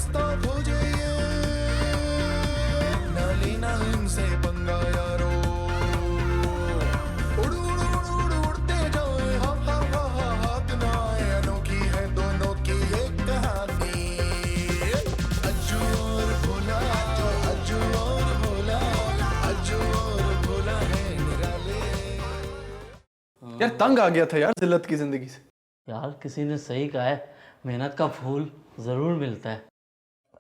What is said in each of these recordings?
रास्ता खोजिए, ना लेना इनसे पंगा यारो, उड़ उड़ उड़ उड़ उड़ते जाए, हा हा हा हा, हाथ ना आए, अनोखी है दोनों की एक कहानी। अज्जू और भोला, अज्जू और भोला, अज्जू और भोला है निराले। यार तंग आ गया था यार जिल्लत की जिंदगी से। यार किसी ने सही कहा है, मेहनत का फूल जरूर मिलता है।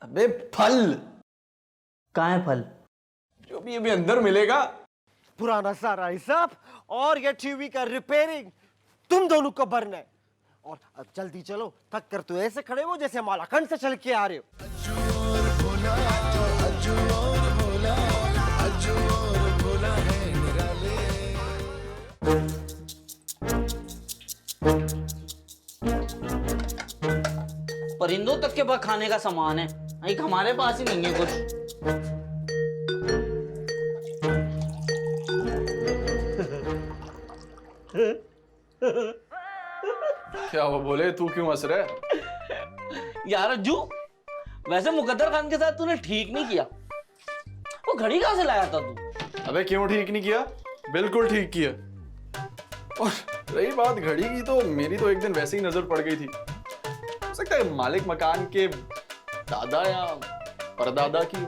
अबे फल, कहाँ है फल? जो भी अभी अंदर मिलेगा। पुराना सारा हिसाब और ये टीवी का रिपेयरिंग तुम दोनों को भरना है। और अब जल्दी चलो, थक कर तो ऐसे खड़े हो जैसे मालाखंड से चल के आ रहे हो। अज्जू और भोला, अज्जू और भोला, अज्जू और भोला है निराले। परिंदों तक के पास खाने का सामान है, एक हमारे पास ही नहीं है कुछ। क्या वो बोले, तू क्यों हंस रहा है? यार अज्जू, वैसे मुकद्दर खान के साथ तूने ठीक नहीं किया। वो घड़ी कहाँ से लाया था तू? अबे क्यों ठीक नहीं किया? बिल्कुल ठीक किया। और रही बात घड़ी की, तो मेरी तो एक दिन वैसे ही नजर पड़ गई थी। हो सकता है मालिक मकान के दादा या परदादा की हो।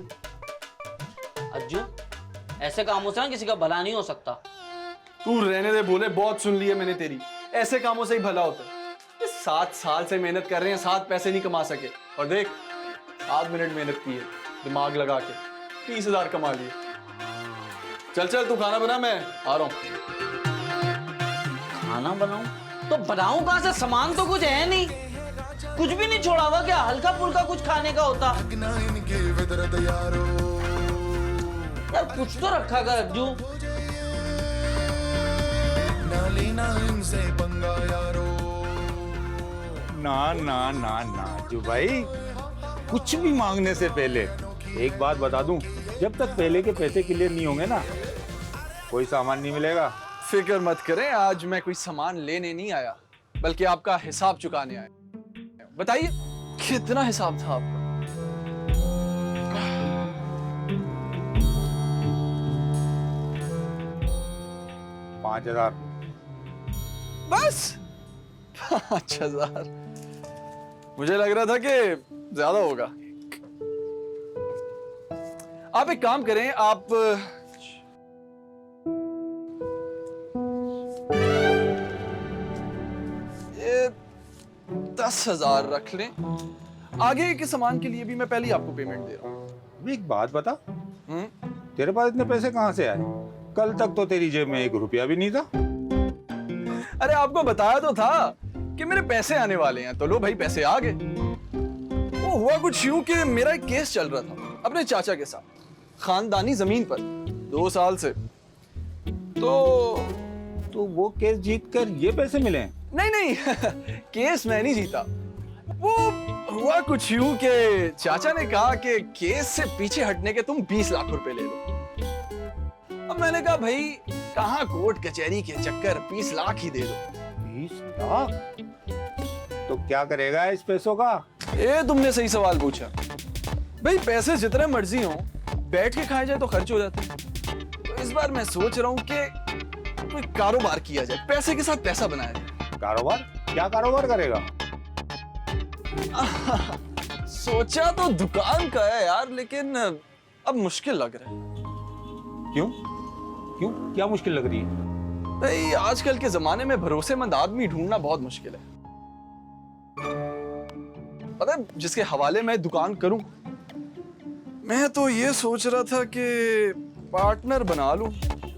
अज्जू, ऐसे कामों से ना किसी का भला नहीं हो सकता। तू रहने दे बोले, बहुत सुन ली है मैंने तेरी। ऐसे कामों से ही भला होता है। 7 साल से मेहनत कर रहे हैं, 7 पैसे नहीं कमा सके, और देख 7 मिनट मेहनत की है दिमाग लगा के, 30,000 कमा लिए। चल चल तू खाना बना, मैं आ रहा हूँ। खाना बनाऊं तो बनाऊं कहां से? सामान तो कुछ है नहीं, कुछ भी नहीं छोड़ा हुआ। क्या हल्का फुल्का कुछ खाने का होता? ना इनकी फितरत यारो, यार कुछ तो रखा कर अज्जू। ना लेना इनसे पंगा यारो। ना ना ना ना जो भाई, कुछ भी मांगने से पहले एक बात बता दूं, जब तक पहले के पैसे क्लियर नहीं होंगे ना, कोई सामान नहीं मिलेगा। फिक्र मत करें, आज मैं कोई सामान लेने नहीं आया, बल्कि आपका हिसाब चुकाने आया। बताइए कितना हिसाब था आपका? 5,000। बस 5,000? मुझे लग रहा था कि ज्यादा होगा। आप एक काम करें, आप ये 10,000 रख लें। आगे के सामान के लिए भी मैं पहले ही आपको पेमेंट दे रहा हूँ। एक बात बता, तेरे पास इतने पैसे कहाँ से आए? कल तक तो तेरी जेब में 1 रुपया भी नहीं था। अरे आपको बताया तो था कि मेरे पैसे आने वाले हैं, तो लो भाई पैसे आ गए। वो हुआ कुछ यूं कि मेरा एक केस चल रहा था अपने चाचा के साथ, खानदानी जमीन पर 2 साल से। तो वो केस जीत कर ये पैसे मिले? नहीं नहीं केस मैं नहीं जीता। वो हुआ कुछ यूं कि चाचा ने कहा कि केस से पीछे हटने के तुम 20 लाख रुपए ले लो। अब मैंने कहा भाई कहाँ कोर्ट कचहरी के चक्कर, 20 लाख ही दे दो। 20 लाख? तो क्या करेगा इस पैसों का? ये तुमने सही सवाल पूछा। भाई पैसे जितने मर्जी हो, बैठ के खाए जाए तो खर्च हो जाते हैं। तो इस बार मैं सोच रहा हूँ कि कोई कारोबार किया जाए, पैसे के साथ पैसा बनाया जाए। कारोबार? क्या कारोबार करेगा? सोचा तो दुकान का है यार, लेकिन अब मुश्किल लग रहा है। क्यों? क्यों? क्या मुश्किल लग रही है? भाई आजकल के जमाने में भरोसेमंद आदमी ढूंढना बहुत मुश्किल है। पता है जिसके हवाले मैं दुकान करूं, मैं तो ये सोच रहा था कि पार्टनर बना लूं,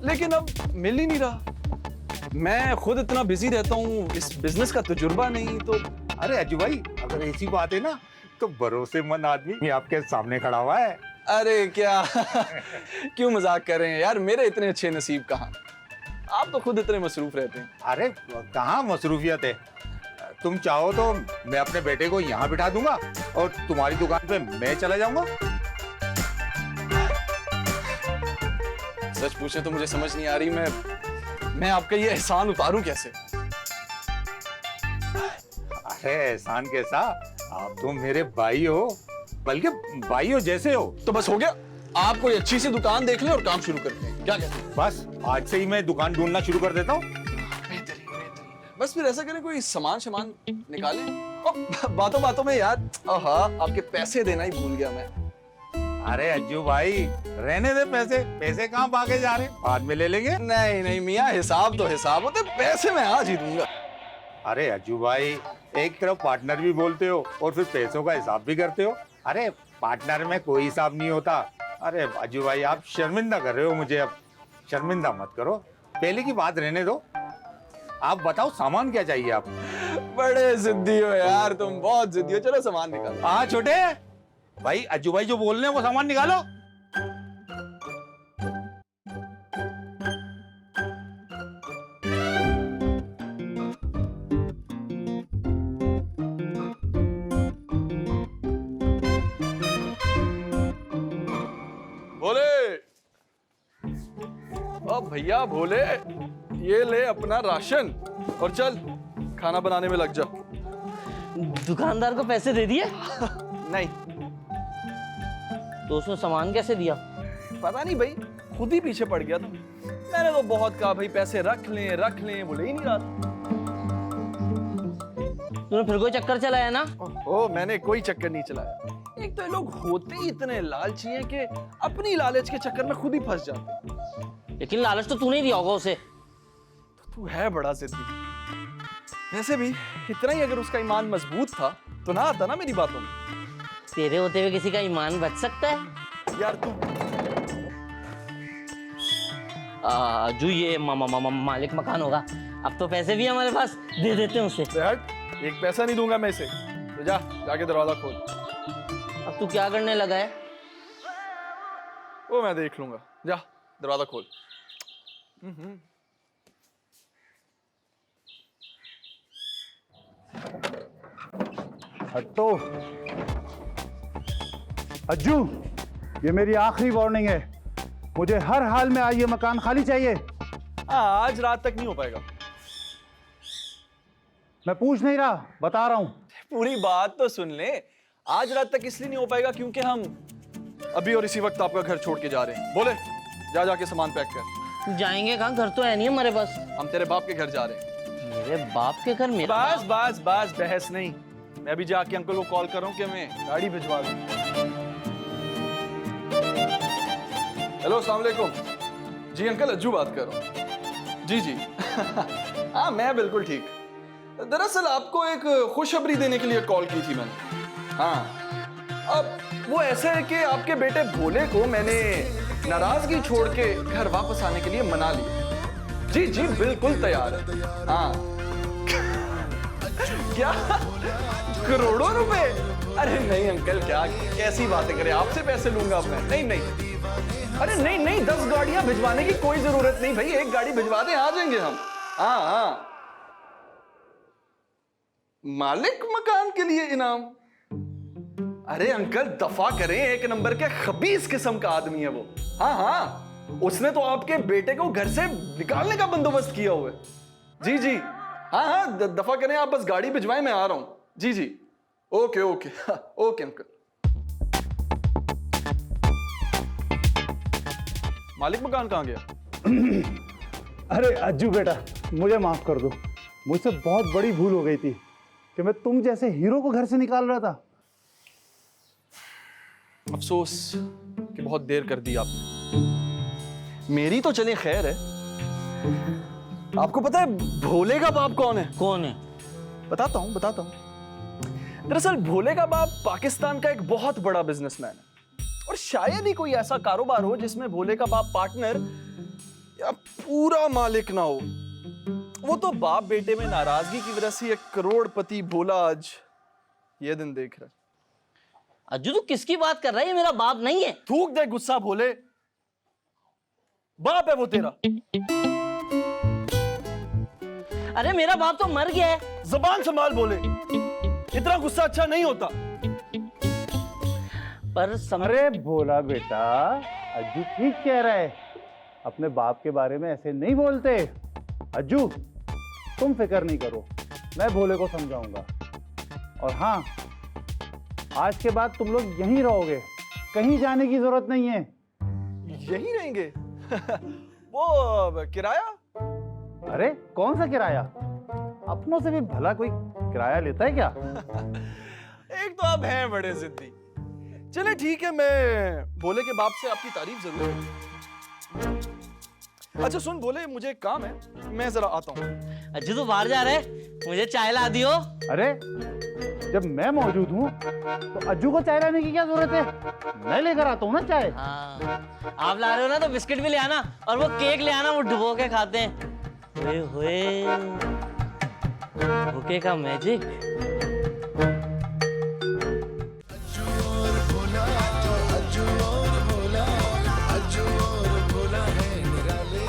लेकिन अब मिल ही नहीं रहा। मैं खुद इतना बिजी रहता हूं, इस बिजनेस का तजुर्बा नहीं। तो अरे अज्जू भाई, अगर ऐसी बात है ना, तो भरोसेमंद आदमी आपके सामने खड़ा हुआ है। अरे क्या क्यों मजाक कर रहे हैं यार, मेरे इतने अच्छे नसीब कहाँ। आप तो खुद इतने मसरूफ रहते हैं। अरे कहाँ मसरूफियत है। तुम चाहो तो मैं अपने बेटे को यहाँ बिठा दूंगा और तुम्हारी दुकान पे मैं चला जाऊंगा। सच पूछे तो मुझे समझ नहीं आ रही, मैं आपका ये एहसान उतारूं कैसे। अरे एहसान कैसा, आप तो मेरे भाई हो, बल्कि भाइयों जैसे हो। तो बस हो गया, आप कोई अच्छी सी दुकान देख लें और काम शुरू करते हैं, क्या कहते हैं? बस आज से ही मैं दुकान ढूंढना शुरू कर देता हूँ। बस फिर ऐसा करें, कोई सामान निकालें। बातों बातों में यार, आहा, आपके पैसे देना ही भूल गया मैं। अरे अज्जू भाई रहने दे, पैसे कहाँ भागे जा रहे, बाद में ले लेंगे। नहीं मियाँ, हिसाब तो हिसाब होते, पैसे मैं आज ही दूंगा। अरे अज्जू भाई एक तरफ पार्टनर भी बोलते हो और फिर पैसों का हिसाब भी करते हो। अरे पार्टनर में कोई हिसाब नहीं होता। अरे अज्जू भाई आप शर्मिंदा कर रहे हो मुझे, अब शर्मिंदा मत करो, पहले की बात रहने दो। आप बताओ सामान क्या चाहिए आप? बड़े जिद्दी हो यार तुम, बहुत जिद्दी हो। चलो सामान निकालो। हाँ छोटे भाई, अज्जू भाई जो बोल रहे हैं वो सामान निकालो। भोले, अब भैया भोले, ये ले अपना राशन और चल खाना बनाने में लग जा। दुकानदार को पैसे दे दिए? नहीं, तो उसने सामान कैसे दिया? पता नहीं भाई, खुद ही पीछे पड़ गया था। मैंने तो बहुत कहा भाई पैसे रख लें, बोले ही नहीं रहा था। तूने फिर कोई चक्कर चलाया ना? ओ मैंने कोई चक्कर नहीं चलाया। एक तो ये लोग होते ही इतने लालची हैं कि अपनी लालच के चक्कर में खुद ही फंस जाते हैं। लेकिन लालच तो तूने ही दिया होगा उसे। तो तू है बड़ा जिद्दी। वैसे भी इतना ही अगर उसका ईमान मजबूत था तो ना आता ना मेरी बातों में। तेरे होते हुए किसी का ईमान बच सकता है? यार तू जो ये मालिक मकान होगा, अब तो पैसे भी हमारे पास, दे देते हैं उसे। हट, एक पैसा नहीं दूंगा मैं इसे। तो जाके दरवाजा खोल। अब तू क्या करने लगा है? वो मैं देख लूंगा, जा दरवाजा खोल। हटो अज्जू, ये मेरी आखिरी वार्निंग है। मुझे हर हाल में आज ये मकान खाली चाहिए। आज रात तक नहीं हो पाएगा। मैं पूछ नहीं रहा, बता रहा हूं। पूरी बात तो सुन ले। आज रात तक इसलिए नहीं हो पाएगा क्योंकि हम अभी और इसी वक्त आपका घर छोड़ के जा रहे हैं। बोले, जाके सामान पैक कर। जाएंगे कहाँ? घर तो है नहीं हमारे पास। हम तेरे बाप के घर जा रहे हैं। मेरे बाप के घर? मेरा बस बस बस, बहस नहीं। मैं अभी जाके अंकल को कॉल कर रहा हूं कि हमें गाड़ी भिजवा दें। हेलो, अस्सलाम वालेकुम। जी अंकल, अज्जू बात कर रहा हूँ। जी हाँ मैं बिल्कुल ठीक। दरअसल आपको एक खुशखबरी देने के लिए कॉल की थी मैंने। हाँ, अब वो ऐसा है कि आपके बेटे भोले को मैंने नाराजगी छोड़ के घर वापस आने के लिए मना लिया। जी बिल्कुल तैयार है। हाँ क्या करोड़ों रुपए? अरे नहीं अंकल, क्या कैसी बातें करें, आपसे पैसे लूंगा अब मैं? नहीं। अरे नहीं, 10 गाड़ियां भिजवाने की कोई जरूरत नहीं भाई, एक गाड़ी भिजवा दें, आ जाएंगे हम। हाँ मालिक मकान के लिए इनाम? अरे अंकल दफा करें, एक नंबर के खबीस किस्म का आदमी है वो। हाँ उसने तो आपके बेटे को घर से निकालने का बंदोबस्त किया हुआ है। जी हाँ दफा करें, आप बस गाड़ी भिजवाएं, मैं आ रहा हूं। जी ओके ओके अंकल। मालिक मकान कहां गया? अरे अज्जू बेटा, मुझे माफ कर दो। मुझसे बहुत बड़ी भूल हो गई थी कि मैं तुम जैसे हीरो को घर से निकाल रहा था। अफसोस कि बहुत देर कर दी आपने। मेरी तो चलिए खैर है। आपको पता है भोले का बाप कौन है? कौन है? बताता हूं। दरअसल भोले का बाप पाकिस्तान का एक बहुत बड़ा बिजनेसमैन है, और शायद ही कोई ऐसा कारोबार हो जिसमें भोले का बाप पार्टनर या पूरा मालिक ना हो। वो तो बाप बेटे में नाराजगी की वजह से एक करोड़पति भोला आज ये दिन देख रहा है। अज्जू तू किसकी बात कर रहा है? ये मेरा बाप नहीं है। थूक दे गुस्सा भोले, बाप है वो तेरा। अरे मेरा बाप तो मर गया है। जबान संभाल बोले, इतना गुस्सा अच्छा नहीं होता। पर अरे भोला बेटा, अज्जू ठीक कह रहा है। अपने बाप के बारे में ऐसे नहीं बोलते। अज्जू तुम फिक्र नहीं करो, मैं भोले को समझाऊंगा। और हाँ, आज के बाद तुम लोग यहीं रहोगे, कहीं जाने की जरूरत नहीं है। यहीं रहेंगे? वो किराया? अरे कौन सा किराया? अपनों से भी भला कोई किराया लेता है क्या? एक तो आप हैं बड़े जिद्दी। चले ठीक है, मैं भोले के बाप से आपकी तारीफ जरूर करूंगा। अच्छा सुन भोले, मुझे एक काम है, मैं जरा आता हूँ। अज्जू तो बाहर जा रहे, मुझे चाय ला दियो। अरे जब मैं मौजूद हूँ तो अज्जू को चाय लाने की क्या जरूरत है? मैं लेकर आता हूँ ना चाय। हाँ, आप ला रहे हो ना तो बिस्किट भी ले आना और वो केक ले आना, वो डुबो के खाते हैं। ओए होए, भूखे का मैजिक। अज्जू और भोला, अज्जू और भोला, अज्जू और भोला है निराले।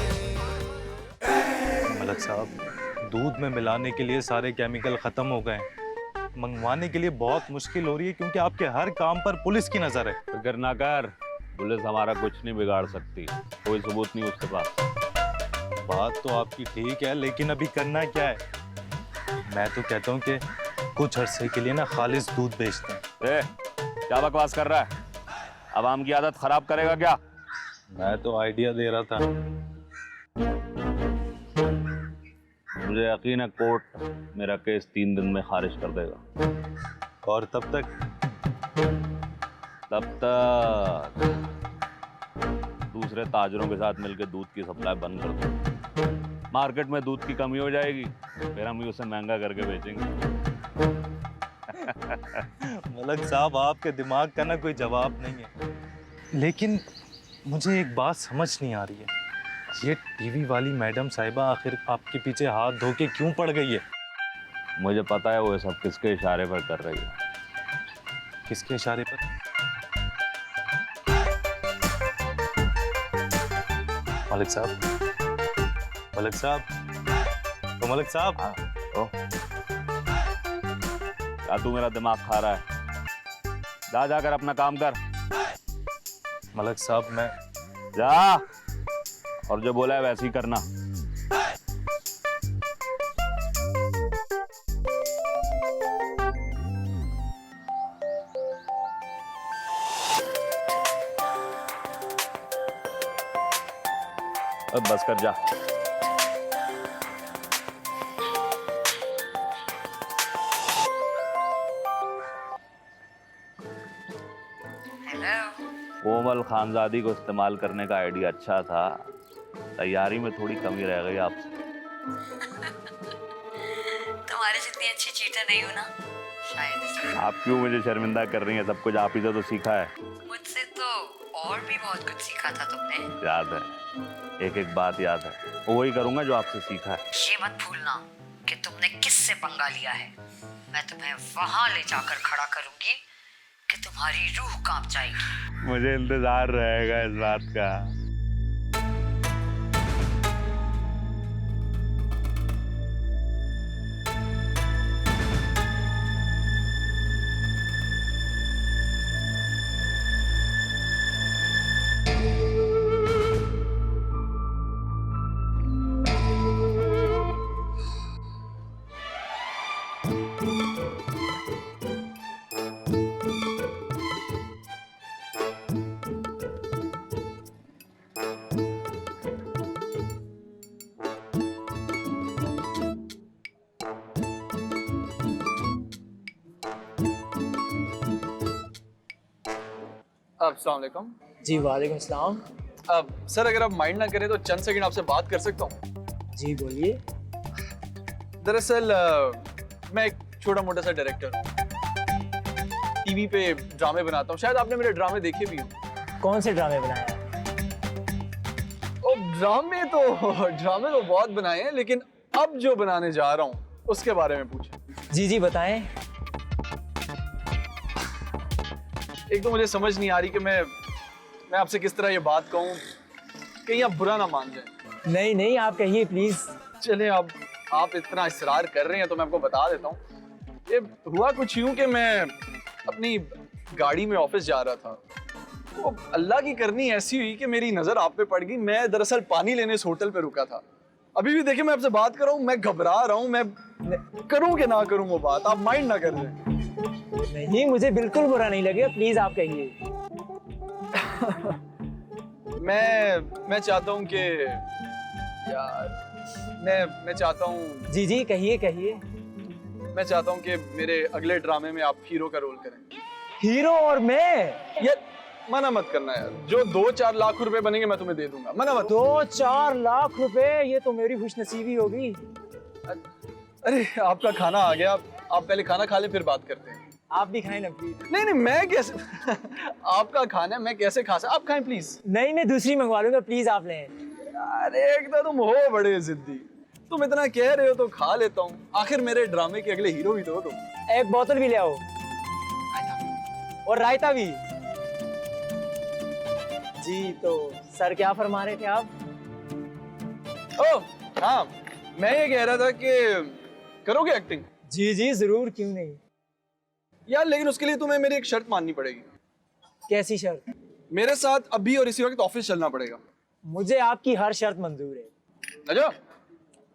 मलक साहब, दूध में मिलाने के लिए सारे केमिकल खत्म हो गए, मंगवाने के लिए बहुत मुश्किल हो रही है क्योंकि आपके हर काम पर पुलिस की नजर है। फिक्र ना कर, पुलिस हमारा कुछ नहीं बिगाड़ सकती, कोई सबूत नहीं उसके पास। बात तो आपकी ठीक है, लेकिन अभी करना क्या है? मैं तो कहता हूँ कि कुछ अरसे के लिए ना खालिस दूध बेचते हैं। क्या बकवास कर रहा है? अवाम की आदत खराब करेगा क्या? मैं तो आइडिया दे रहा था। मुझे यकीन है कोर्ट मेरा केस 3 दिन में खारिज कर देगा। और तब तक दूसरे ताजरों के साथ मिलकर दूध की सप्लाई बंद कर दो। मार्केट में दूध की कमी हो जाएगी, फिर हम उसे महंगा करके बेचेंगे। मलक साहब, आपके दिमाग का ना कोई जवाब नहीं है। लेकिन मुझे एक बात समझ नहीं आ रही है, ये टीवी वाली मैडम साहिबा आखिर आपके पीछे हाथ धो के क्यों पड़ गई है? मुझे पता है वो सब किसके इशारे पर कर रही है। किसके इशारे पर? मलिक साहब, मलिक साहब, तो मलिक साहब। क्या तू मेरा दिमाग खा रहा है? जा जाकर अपना काम कर। मलिक साहब, मैं जा, और जो बोला है वैसे ही करना। अब बस कर जा। कोमल खानजादी को इस्तेमाल करने का आइडिया अच्छा था, तैयारी में थोड़ी कमी रह गई आपसे। तुम्हारे जितनी अच्छी चीटर नहीं हो ना, शायद इसलिए। आप क्यों मुझे शर्मिंदा कर रही हैं? सब कुछ आप ही से तो सीखा है। मुझसे तो और भी बहुत कुछ सीखा था तुमने। याद है, एक एक बात याद है। वही करूंगा जो आपसे सीखा है। ये मत भूलना कि तुमने किससे पंगा लिया है। मैं तुम्हें वहां ले जाकर खड़ा करूंगी कि तुम्हारी रूह कांप जाएगी। मुझे इंतजार रहेगा इस बात का। अस्सलाम वालेकुम। जी वालेकुम अस्सलाम। अब सर अगर आप माइंड ना करें तो चंद सेकंड आपसे बात कर सकता हूँ? जी बोलिए। दरअसल मैं एक छोटा मोटा सा डायरेक्टर हूँ, टीवी पे ड्रामे बनाता हूँ। शायद आपने मेरे ड्रामे देखे भी हो। कौन से ड्रामे बनाए? ओ ड्रामे तो बहुत बनाए हैं, लेकिन अब जो बनाने जा रहा हूँ उसके बारे में पूछे। जी जी बताएं। एक तो मुझे समझ नहीं आ रही कि मैं आपसे किस तरह ये बात कहूँ, कहीं आप बुरा ना मान जाए। नहीं नहीं, आप कहिए प्लीज। चले आप इतना इसरार कर रहे हैं तो मैं आपको बता देता हूँ। ये हुआ कुछ यूं कि मैं अपनी गाड़ी में ऑफिस जा रहा था, तो अल्लाह की करनी ऐसी हुई कि मेरी नजर आप पे पड़ गई। मैं दरअसल पानी लेने इस होटल पे रुका था। अभी भी देखिए मैं आपसे बात कर रहा हूँ, मैं घबरा रहा हूँ, मैं करूँ कि ना करूँ वो बात, आप माइंड ना कर रहे हैं। नहीं, मुझे बिल्कुल बुरा नहीं लगेगा, प्लीज आप कहिए। मैं चाहता हूँ कि यार मैं चाहता हूँ जी जी कहिए कहिए। मैं चाहता हूँ कि मेरे अगले ड्रामे में आप हीरो का रोल करें। हीरो और मैं? यार मना मत करना यार, जो 2-4 लाख रुपए बनेंगे मैं तुम्हें दे दूंगा, मना मत। 2-4 लाख रुपए? ये तो मेरी खुशनसीबी होगी। अरे आपका खाना आ गया, आप पहले खाना खा ले फिर बात करते हैं। आप भी खाएं ना प्लीज। नहीं मैं कैसे आपका खाना है, मैं कैसे खा सकता? आप खाएं प्लीज। नहीं, मैं दूसरी मंगवा लूंगा, प्लीज आप लें। अरे एक तो तुम हो बड़े जिद्दी, तुम इतना कह रहे हो तो खा लेता हूँ, आखिर मेरे ड्रामे के अगले हीरो ही तो हो तुम। एक बोतल भी ले आओ और रायता भी। जी तो सर क्या फरमा रहे थे आप? ओह हाँ, मैं ये कह रहा था कि करोगे एक्टिंग? जी जी जरूर, क्यों नहीं। यार लेकिन उसके लिए तुम्हें मेरी एक शर्त माननी पड़ेगी। कैसी शर्त? मेरे साथ अभी और इसी वक्त ऑफिस चलना पड़ेगा। मुझे आपकी हर शर्त मंजूर है। अच्छा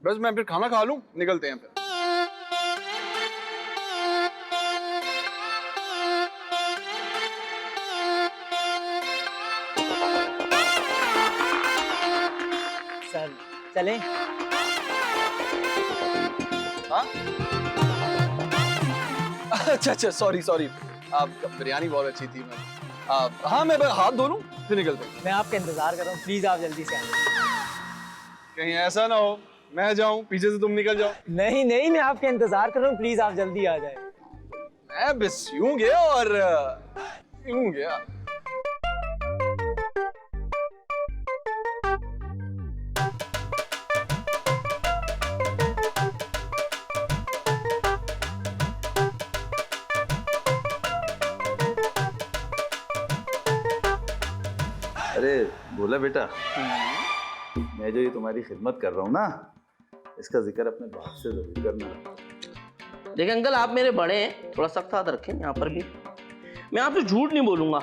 बस मैं फिर खाना खा लूं, निकलते हैं फिर। सर चलें? हाँ अच्छा सॉरी आपका बिरयानी बहुत अच्छी थी। हाँ मैं हाथ धो लूं फिर निकलते हैं। मैं आपका इंतजार कर रहा हूँ, प्लीज आप जल्दी से आए। कहीं ऐसा ना हो मैं जाऊं पीछे से तुम निकल जाओ। नहीं नहीं, मैं आपका इंतजार कर रहा हूँ, प्लीज आप जल्दी आ जाए। मैं बस यूं गया और यूं गया। अरे भोला बेटा, मैं जो ये तुम्हारी खिदमत कर रहा हूँ ना, इसका जिक्र अपने बाप से जरूर करना। देखिए अंकल, आप मेरे बड़े हैं, थोड़ा सख्त हाथ रखें यहाँ पर भी। मैं आपसे झूठ नहीं बोलूंगा,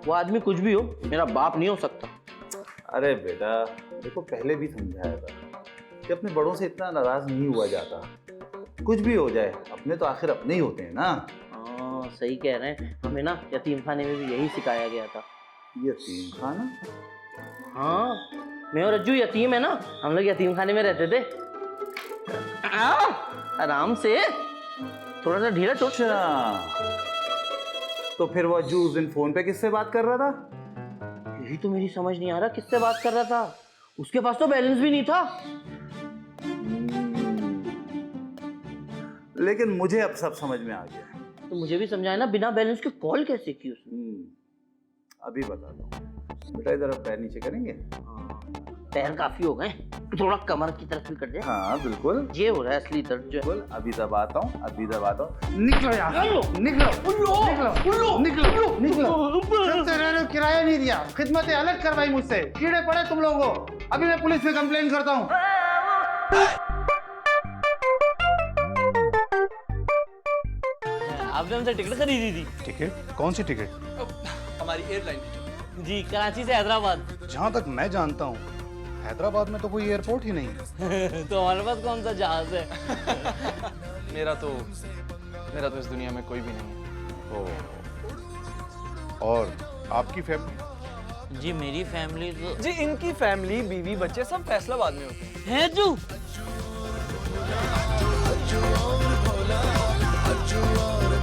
वो आदमी कुछ भी हो मेरा बाप नहीं हो सकता। अरे बेटा देखो, पहले भी समझाया था कि अपने बड़ों से इतना नाराज नहीं हुआ जाता। कुछ भी हो जाए अपने तो आखिर अपने ही होते हैं ना। हाँ सही कह रहे हैं, हमें ना यतीम खाने में भी यही सिखाया गया था। यतीम खाना? हाँ, मैं और रज्जू यतीम है ना, हम लोग यतीम खाने में रहते थे। आराम से, थोड़ा सा ढीला टूट। तो फिर वो अज्जू उस दिन फोन पे किससे बात कर रहा था? यही तो मेरी समझ नहीं आ रहा, किससे बात कर रहा था? उसके पास तो बैलेंस भी नहीं था। लेकिन मुझे अब सब समझ में आ गया। तो मुझे भी समझाया ना, बिना बैलेंस के कॉल कैसे की उसने? अभी बताता हूँ बेटा, इधर अब पैर नीचे करेंगे। पैर काफी हो गए, थोड़ा कमर की तरफ भी कर दे। हाँ बिल्कुल, ये हो रहा है असली दर्द जो है। बिल्कुल। अभी दबाता हूँ। निकलो यहाँ, निकलो। चलते रहने किराया नहीं दिया, खिदमतें अलग करवाई मुझसे, कीड़े पड़े तुम लोगों को। अभी मैं पुलिस में कंप्लेन करता हूँ। आपने हमसे टिकट खरीदी थी? टिकट? कौन सी टिकट? हमारी एयरलाइन जी, कराची से हैदराबाद। जहाँ तक मैं जानता हूँ हैदराबाद में तो कोई एयरपोर्ट ही नहीं। तो हमारे पास कौन सा जहाज है? मेरा तो इस दुनिया में कोई भी नहीं है। और आपकी फैमिली? जी मेरी फैमिली तो जी इनकी फैमिली, बीवी, बच्चे सब फैसलाबाद में होते हैं। है जू। अज्जू और